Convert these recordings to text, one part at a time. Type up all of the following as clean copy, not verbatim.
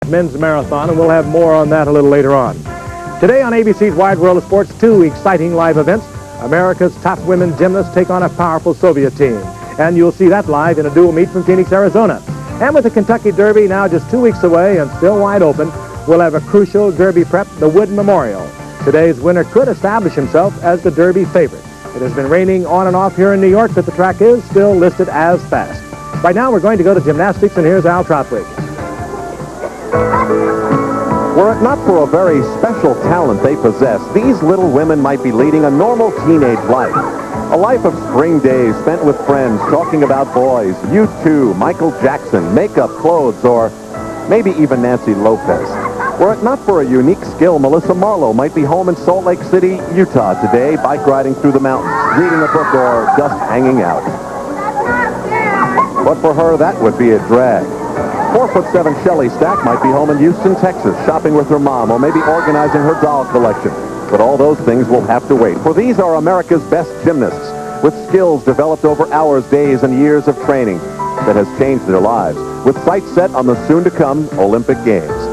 men's marathon, and we'll have more on that a little later on. Today on ABC's Wide World of Sports, two exciting live events. America's top women gymnasts take on a powerful Soviet team. And you'll see that live in a dual meet from Phoenix, Arizona. And with the Kentucky Derby now just 2 weeks away and still wide open, we'll have a crucial Derby prep, the Wood Memorial. Today's winner could establish himself as the Derby favorite. It has been raining on and off here in New York, but the track is still listed as fast. Right now, we're going to go to gymnastics, and here's Al Trotwig. Were it not for a very special talent they possess, these little women might be leading a normal teenage life. A life of spring days spent with friends, talking about boys, U2, Michael Jackson, makeup, clothes, or maybe even Nancy Lopez. Were it not for a unique skill, Melissa Marlowe might be home in Salt Lake City, Utah today, bike riding through the mountains, reading a book, or just hanging out. But for her, that would be a drag. 4'7" Shelley Stack might be home in Houston, Texas, shopping with her mom, or maybe organizing her doll collection. But all those things will have to wait, for these are America's best gymnasts, with skills developed over hours, days, and years of training that has changed their lives, with sights set on the soon-to-come Olympic Games.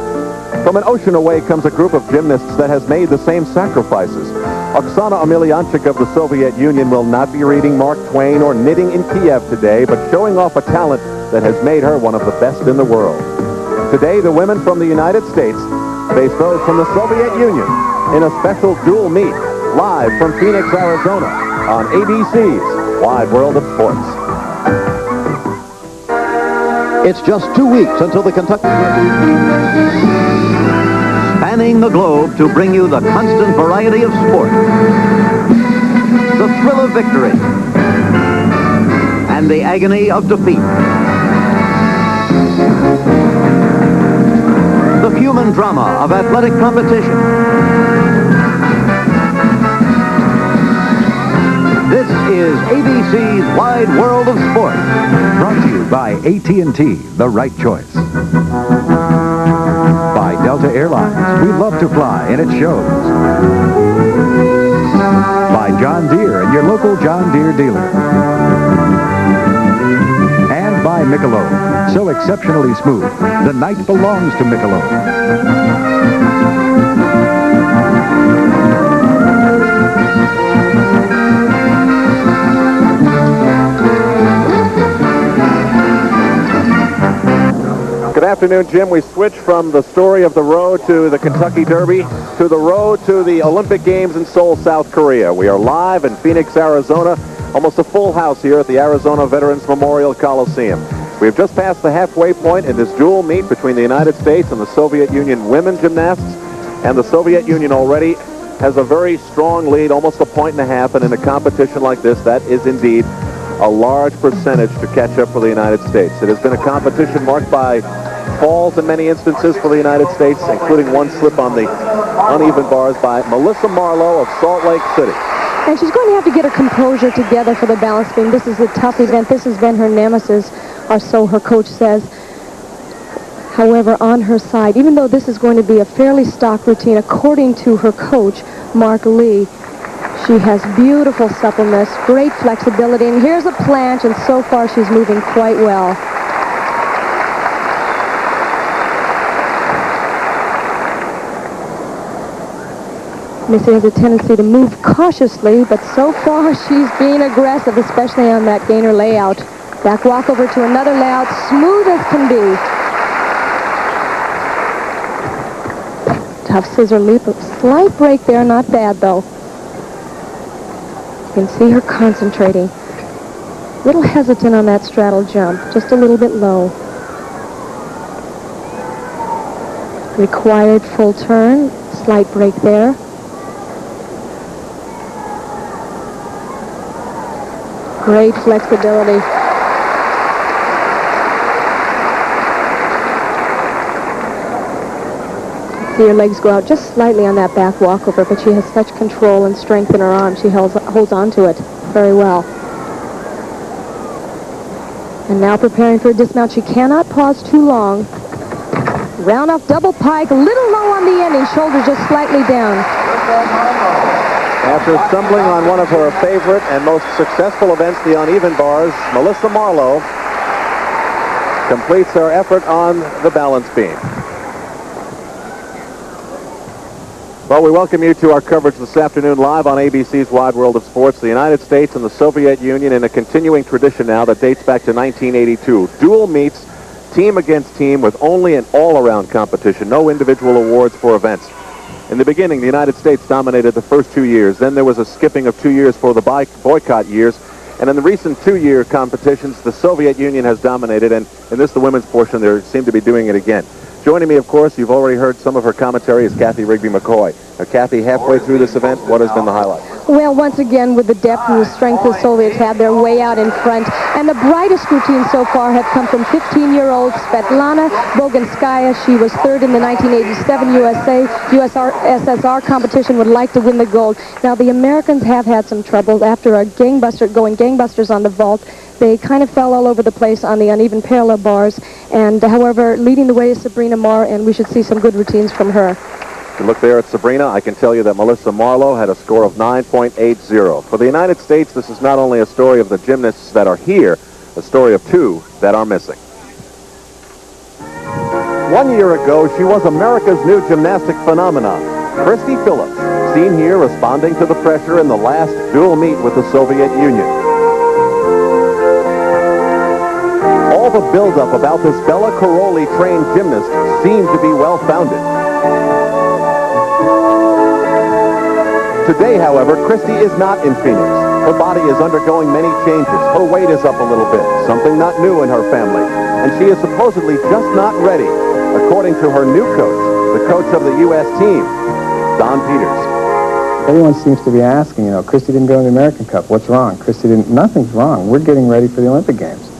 From an ocean away comes a group of gymnasts that has made the same sacrifices. Oksana Emelianchik of the Soviet Union will not be reading Mark Twain or knitting in Kiev today, but showing off a talent that has made her one of the best in the world. Today, the women from the United States face those from the Soviet Union in a special dual meet, live from Phoenix, Arizona, on ABC's Wide World of Sports. It's just 2 weeks until the Kentucky Derby. Spanning the globe to bring you the constant variety of sport, the thrill of victory, and the agony of defeat. The human drama of athletic competition. This is ABC's Wide World of Sport. Brought to you by AT&T, the right choice. By Delta Airlines, we love to fly, and it shows. By John Deere and your local John Deere dealer. And by Michelob, so exceptionally smooth, the night belongs to Michelob. Good afternoon, Jim. We switch from the story of the road to the Kentucky Derby to the road to the Olympic Games in Seoul, South Korea. We are live in Phoenix, Arizona, almost a full house here at the Arizona Veterans Memorial Coliseum. We have just passed the halfway point in this dual meet between the United States and the Soviet Union women gymnasts, and the Soviet Union already has a very strong lead, almost a point and a half, and in a competition like this, that is indeed a large percentage to catch up for the United States. It has been a competition marked by falls in many instances for the United States, including one slip on the uneven bars by Melissa Marlowe of Salt Lake City. And she's going to have to get her composure together for the balance beam. This is a tough event. This has been her nemesis, or so her coach says. However, on her side, even though this is going to be a fairly stock routine, according to her coach, Mark Lee, she has beautiful suppleness, great flexibility, and here's a planche, and so far she's moving quite well. Missy has a tendency to move cautiously, but so far she's being aggressive, especially on that gainer layout. Back walk over to another layout, smooth as can be. Tough scissor leap, a slight break there, not bad though. You can see her concentrating. A little hesitant on that straddle jump, just a little bit low. Required full turn, slight break there. Great flexibility. See her legs go out just slightly on that back walkover, but she has such control and strength in her arms. She holds on to it very well. And now preparing for a dismount. She cannot pause too long. Round off double pike, a little low on the ending, shoulders just slightly down. After stumbling on one of her favorite and most successful events, the uneven bars, Melissa Marlowe completes her effort on the balance beam. Well, we welcome you to our coverage this afternoon live on ABC's Wide World of Sports. The United States and the Soviet Union in a continuing tradition now that dates back to 1982. Dual meets, team against team, with only an all-around competition, no individual awards for events. In the beginning, the United States dominated the first 2 years. Then there was a skipping of 2 years for the boycott years. And in the recent 2-year competitions, the Soviet Union has dominated. And in this, the women's portion, they seem to be doing it again. Joining me, of course, you've already heard some of her commentary, is Kathy Rigby-McCoy. Now, Kathy, halfway through this event, what has been the highlight? Well, once again, with the depth and the strength the Soviets have, they're way out in front. And the brightest routines so far have come from 15-year-old Svetlana Boganskaya. She was third in the 1987 USSR competition, would like to win the gold. Now, the Americans have had some trouble after going gangbusters on the vault. They kind of fell all over the place on the uneven parallel bars. And, however, leading the way is Sabrina Marr, and we should see some good routines from her. If you look there at Sabrina, I can tell you that Melissa Marlowe had a score of 9.80. For the United States, this is not only a story of the gymnasts that are here, a story of two that are missing. 1 year ago, she was America's new gymnastic phenomenon, Christy Phillips, seen here responding to the pressure in the last dual meet with the Soviet Union. All the buildup about this Bella Caroli-trained gymnast seemed to be well-founded. Today, however, Christy is not in Phoenix. Her body is undergoing many changes. Her weight is up a little bit, something not new in her family. And she is supposedly just not ready, according to her new coach, the coach of the U.S. team, Don Peters. Everyone seems to be asking, Christy didn't go in the American Cup. What's wrong? Christy didn't. Nothing's wrong. We're getting ready for the Olympic Games.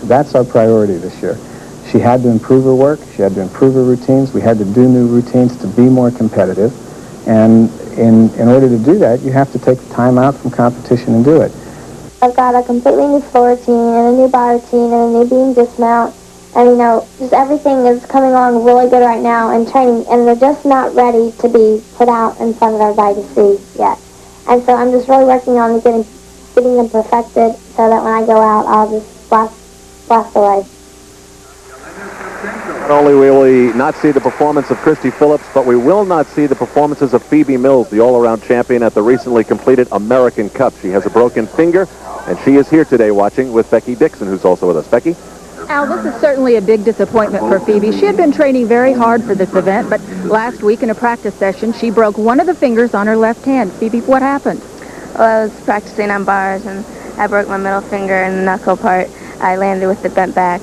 That's our priority this year. She had to improve her work. She had to improve her routines. We had to do new routines to be more competitive. And in order to do that, you have to take time out from competition and do it. I've got a completely new floor routine and a new bar routine and a new beam dismount. And, just everything is coming along really good right now in training. And they're just not ready to be put out in front of everybody to see yet. And so I'm just really working on getting them perfected so that when I go out, I'll just blast away. Not only will we not see the performance of Christy Phillips, but we will not see the performances of Phoebe Mills, the all-around champion at the recently completed American Cup. She has a broken finger, and she is here today watching with Becky Dixon, who's also with us. Becky? Al, this is certainly a big disappointment for Phoebe. She had been training very hard for this event, but last week in a practice session, she broke one of the fingers on her left hand. Phoebe, what happened? Well, I was practicing on bars, and I broke my middle finger and the knuckle part. I landed with the bent back.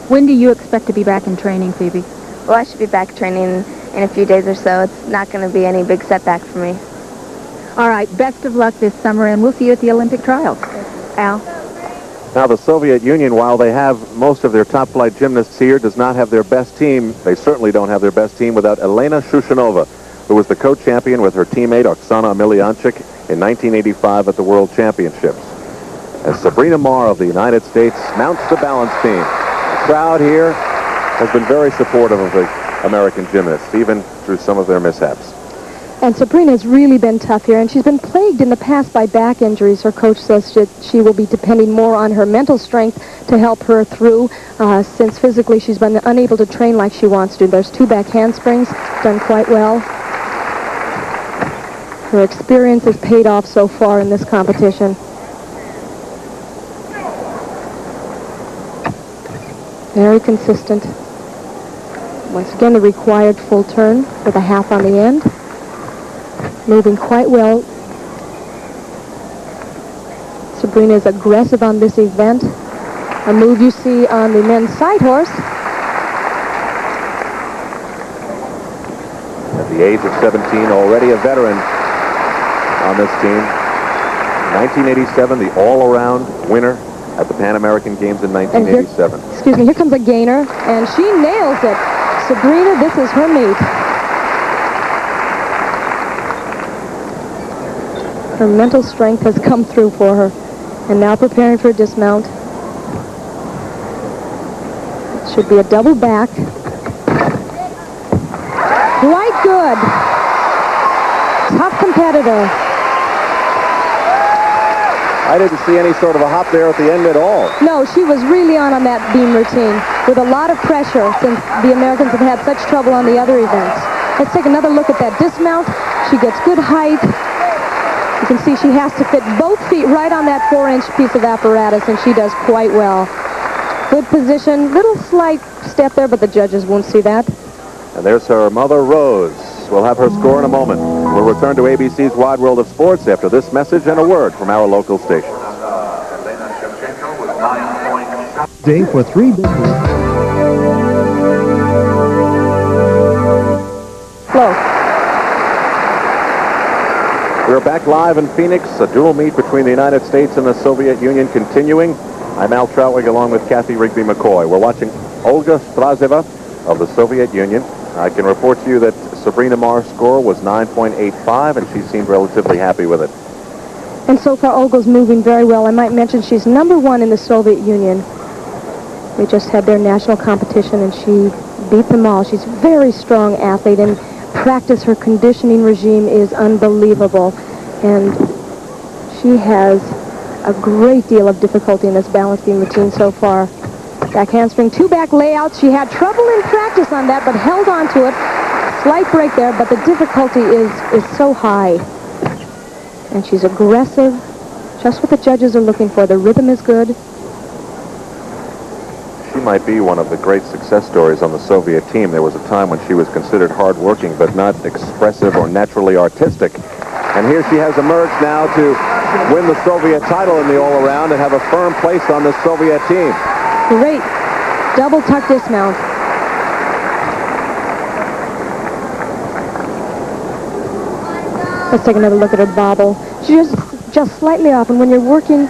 When do you expect to be back in training, Phoebe? Well, I should be back training in a few days or so. It's not going to be any big setback for me. All right, best of luck this summer, and we'll see you at the Olympic trials. Al? Now, the Soviet Union, while they have most of their top-flight gymnasts here, does not have their best team. They certainly don't have their best team without Elena Shushanova, who was the co-champion with her teammate Oksana Emelianchik in 1985 at the World Championships. As Sabrina Marr of the United States mounts the balance team. The crowd here has been very supportive of the American gymnasts, even through some of their mishaps. And Sabrina's really been tough here, and she's been plagued in the past by back injuries. Her coach says that she will be depending more on her mental strength to help her through, since physically she's been unable to train like she wants to. There's 2 back handsprings, done quite well. Her experience has paid off so far in this competition. Very consistent. Once again, the required full turn with a half on the end. Moving quite well. Sabrina is aggressive on this event. A move you see on the men's side horse. At the age of 17, already a veteran on this team. 1987, the all-around winner at the Pan American Games in 1987. Here comes a gainer, and she nails it. Sabrina, this is her meet. Her mental strength has come through for her, and now preparing for a dismount. It should be a double back. Quite good. Tough competitor. I didn't see any sort of a hop there at the end at all. No, she was really on that beam routine with a lot of pressure since the Americans have had such trouble on the other events. Let's take another look at that dismount. She gets good height. You can see she has to fit both feet right on that 4-inch piece of apparatus, and she does quite well. Good position, little slight step there, but the judges won't see that. And there's her mother, Rose. We'll have her score in a moment. We'll return to ABC's Wide World of Sports after this message and a word from our local station. Day for 3 big We're back live in Phoenix, a dual meet between the United States and the Soviet Union continuing. I'm Al Troutwig along with Kathy Rigby-McCoy. We're watching Olga Strazeva of the Soviet Union. I can report to you that Sabrina Mar's score was 9.85, and she seemed relatively happy with it. And so far, Olga's moving very well. I might mention she's #1 in the Soviet Union. They just had their national competition, and she beat them all. She's a very strong athlete, and practice, her conditioning regime is unbelievable. And she has a great deal of difficulty in this balance beam routine so far. Back handspring, 2 back layouts. She had trouble in practice on that, but held on to it. Slight break there, but the difficulty is so high. And she's aggressive, just what the judges are looking for. The rhythm is good. She might be one of the great success stories on the Soviet team. There was a time when she was considered hard-working, but not expressive or naturally artistic. And here she has emerged now to win the Soviet title in the all-around and have a firm place on this Soviet team. Great double tuck dismount. Let's take another look at her bobble. She's just slightly off, and when you're working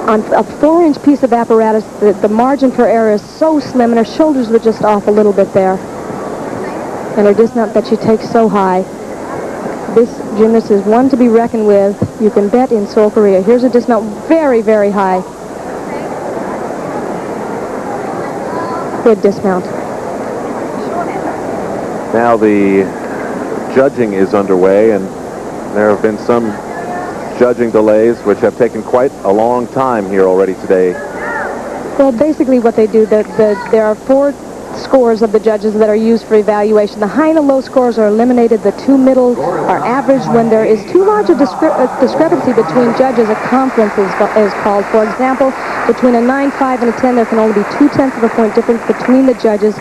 on a 4-inch piece of apparatus, the margin for error is so slim, and her shoulders were just off a little bit there. And her dismount that she takes so high. This gymnast is one to be reckoned with. You can bet in Seoul, Korea. Here's a dismount very, very high. Good dismount. Now the judging is underway, and there have been some judging delays which have taken quite a long time here already today. Well, basically what they do, there are 4 scores of the judges that are used for evaluation. The high and the low scores are eliminated. The 2 middle are averaged. When there is too large a discrepancy between judges, a conference is called. For example, between a 9.5 and a 10, there can only be 0.2 of a point difference between the judges.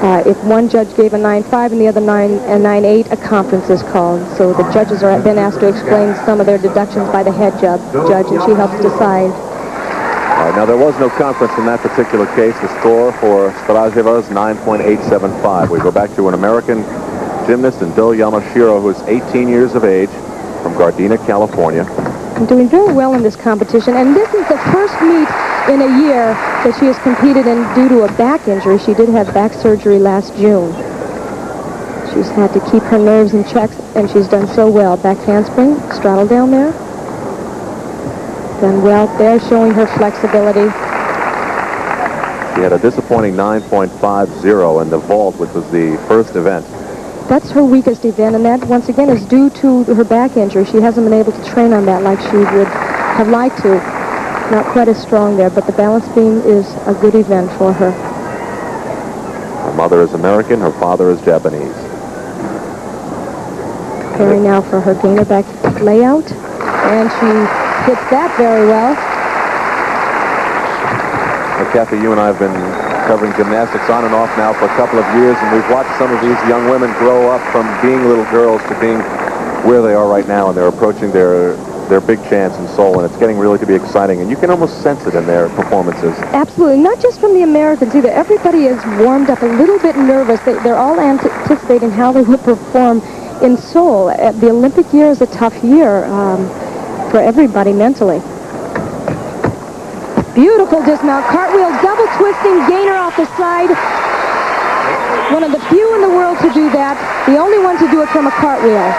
If one judge gave a 9.5 and the other 9.8, a conference is called. So the judges are then asked to explain some of their deductions by the head judge, and she helps decide. All right, now there was no conference in that particular case. The score for Strazeva is 9.875. We go back to an American gymnast, Do Yamashiro, who's 18 years of age, from Gardena, California. Doing very well in this competition, and this is the first meet in a year that she has competed in due to a back injury. She did have back surgery last June. She's had to keep her nerves in check, and she's done so well. Back handspring, straddle down there. Done well there, showing her flexibility. She had a disappointing 9.50 in the vault, which was the first event. That's her weakest event, and that, once again, is due to her back injury. She hasn't been able to train on that like she would have liked to. Not quite as strong there, but the balance beam is a good event for her. Her mother is American, her father is Japanese. Preparing now for her gainer back layout, and she hits that very well. Well, Kathy, you and I have been covering gymnastics on and off now for a couple of years, and we've watched some of these young women grow up from being little girls to being where they are right now, and they're approaching their big chance in Seoul, and it's getting really to be exciting, and you can almost sense it in their performances. Absolutely, not just from the Americans either. Everybody is warmed up, a little bit nervous. They're all anticipating how they would perform in Seoul. The Olympic year is a tough year for everybody mentally. Beautiful dismount, cartwheel, double twisting, gainer off the side. One of the few in the world to do that. The only one to do it from a cartwheel.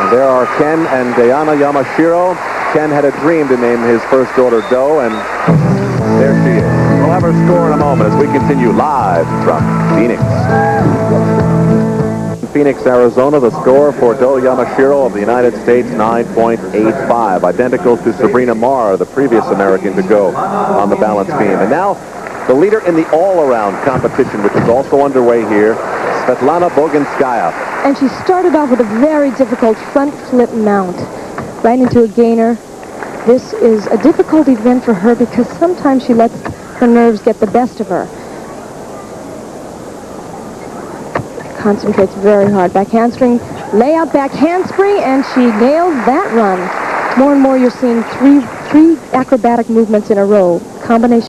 And there are Ken and Diana Yamashiro. Ken had a dream to name his first daughter Do, and there she is. We'll have her score in a moment as we continue live from Phoenix. In Phoenix, Arizona, the score for Do Yamashiro of the United States, 9.85, identical to Sabrina Mar, the previous American to go on the balance beam. And now The leader in the all-around competition, which is also underway here, Svetlana Boginskaya. And she started off with a very difficult front flip mount, right into a gainer. This is a difficult event for her because sometimes she lets her nerves get the best of her. Concentrates very hard. Back handspring, layout, back handspring, and she nails that run. More and more you're seeing three acrobatic movements in a row. Combination